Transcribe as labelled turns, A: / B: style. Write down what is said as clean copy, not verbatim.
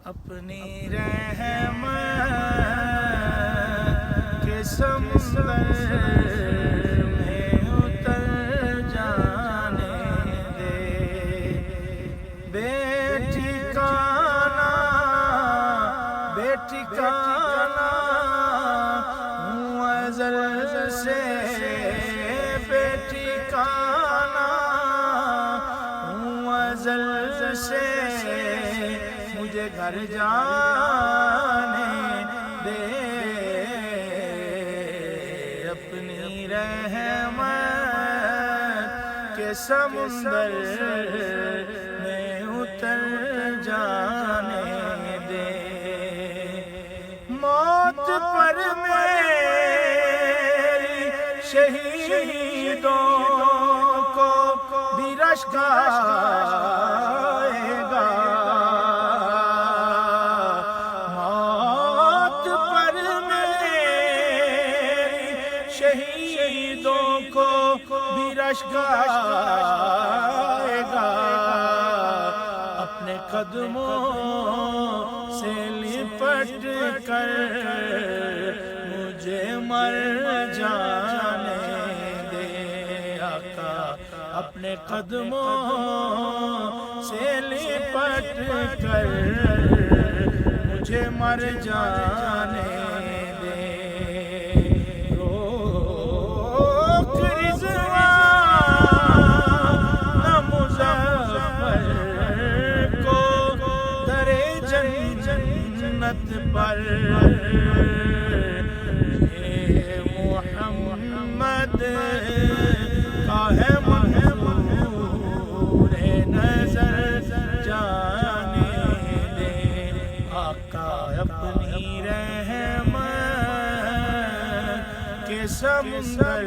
A: اپنی رحمت کے سمندر میں اتر جانے دے، بے ٹھکانہ ہوں ازل سے، بے ٹھکانہ ہوں ازل سے، مجھے گھر جانے دے، اپنی رحمت کے سمندر میں اتر جانے دے، موت پر میری شہیدوں کو بھی رشک آئے گا، موت پر میری شہیدوں کو بھی رشک آئے گا، اپنے قدموں سے لپٹ کر مجھے مر جانے دے، آقا اپنے قدموں سے لپٹ کر مجھے مر جانے دے، روک رضوان مظفر کو در جنت پر، یہ محمد کا ہے منظور نظر جانے دے، آقا اپنی رحمت کے سمندر